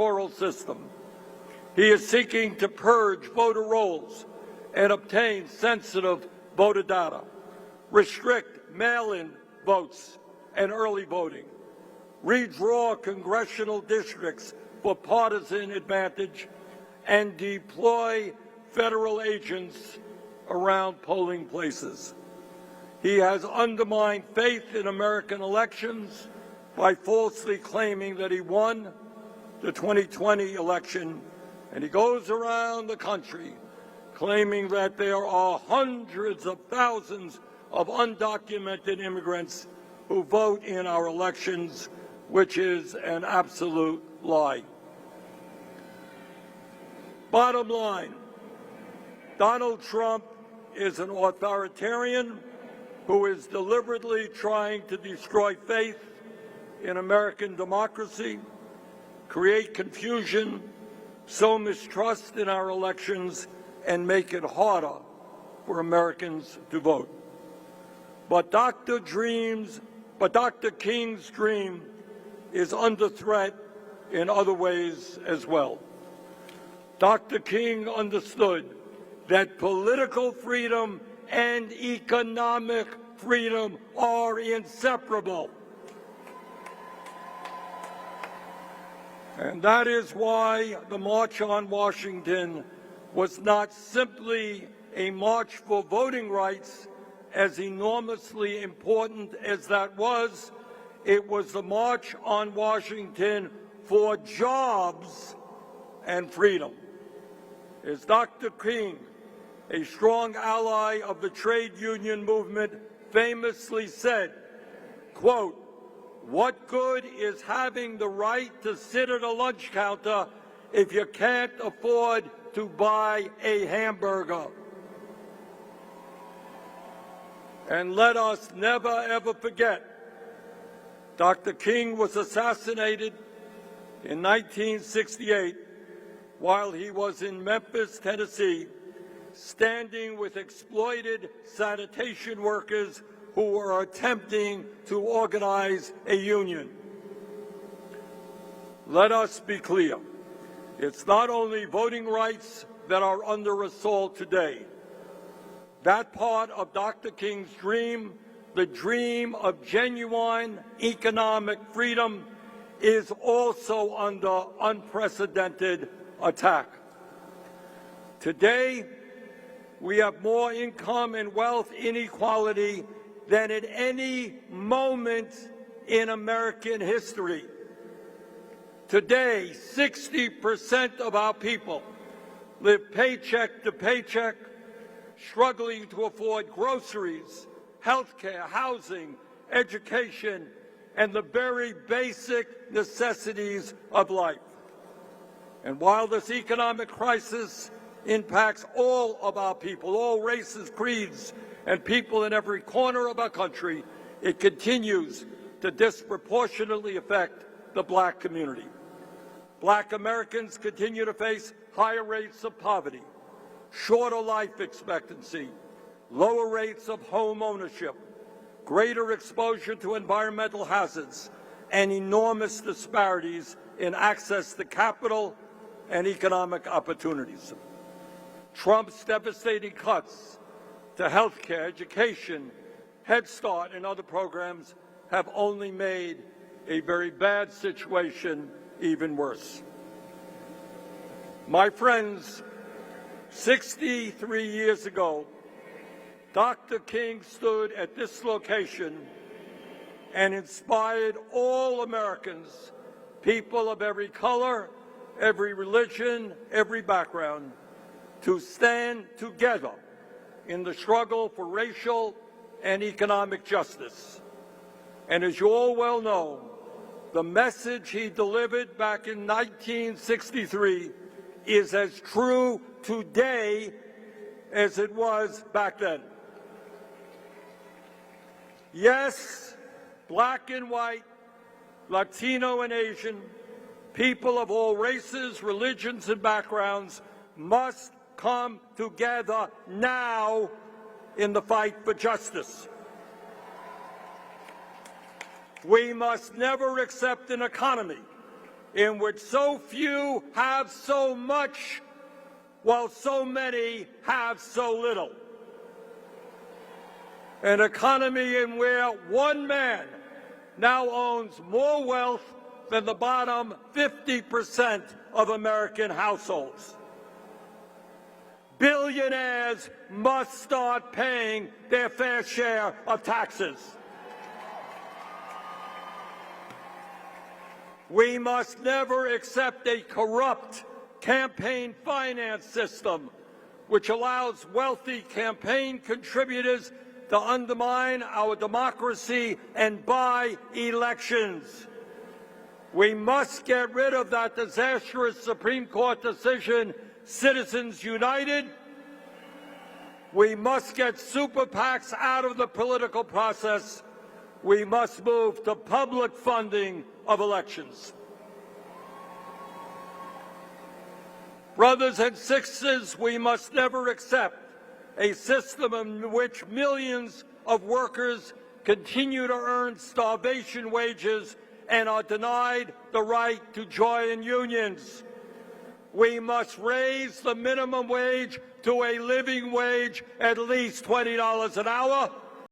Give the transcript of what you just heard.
electoral system. He is seeking to purge voter rolls and obtain sensitive voter data, restrict mail-in votes and early voting, redraw congressional districts for partisan advantage, and deploy federal agents around polling places. He has undermined faith in American elections by falsely claiming that he won the 2020 election, and he goes around the country claiming that there are hundreds of thousands of undocumented immigrants who vote in our elections, which is an absolute lie. Bottom line, Donald Trump is an authoritarian who is deliberately trying to destroy faith in American democracy, create confusion, sow mistrust in our elections, and make it harder for Americans to vote. But Dr. King's dream is under threat in other ways as well. Dr. King understood that political freedom and economic freedom are inseparable. And that is why the March on Washington was not simply a march for voting rights, as enormously important as that was. It was the March on Washington for jobs and freedom. As Dr. King, a strong ally of the trade union movement, famously said, quote, "What good is having the right to sit at a lunch counter if you can't afford to buy a hamburger?" And let us never, ever forget, Dr. King was assassinated in 1968 while he was in Memphis, Tennessee, standing with exploited sanitation workers who were attempting to organize a union. Let us be clear. It's not only voting rights that are under assault today. That part of Dr. King's dream, the dream of genuine economic freedom, is also under unprecedented attack. Today, we have more income and wealth inequality than at any moment in American history. Today, 60% of our people live paycheck to paycheck, struggling to afford groceries, health care, housing, education, and the very basic necessities of life. And while this economic crisis impacts all of our people, all races, creeds, and people in every corner of our country, it continues to disproportionately affect the Black community. Black Americans continue to face higher rates of poverty, shorter life expectancy, lower rates of home ownership, greater exposure to environmental hazards, and enormous disparities in access to capital and economic opportunities. Trump's devastating cuts to health care, education, Head Start, and other programs have only made a very bad situation even worse. My friends, 63 years ago, Dr. King stood at this location and inspired all Americans, people of every color, every religion, every background, to stand together in the struggle for racial and economic justice. And as you all well know, the message he delivered back in 1963 is as true today as it was back then. Yes, Black and white, Latino and Asian, people of all races, religions, and backgrounds must come together now in the fight for justice. We must never accept an economy in which so few have so much while so many have so little. An economy in where one man now owns more wealth than the bottom 50% of American households. Billionaires must start paying their fair share of taxes. We must never accept a corrupt campaign finance system which allows wealthy campaign contributors to undermine our democracy and buy elections. We must get rid of that disastrous Supreme Court decision, Citizens United. We must get super PACs out of the political process. We must move to public funding of elections. Brothers and sisters, we must never accept a system in which millions of workers continue to earn starvation wages and are denied the right to join unions. We must raise the minimum wage to a living wage, at least $20 an hour.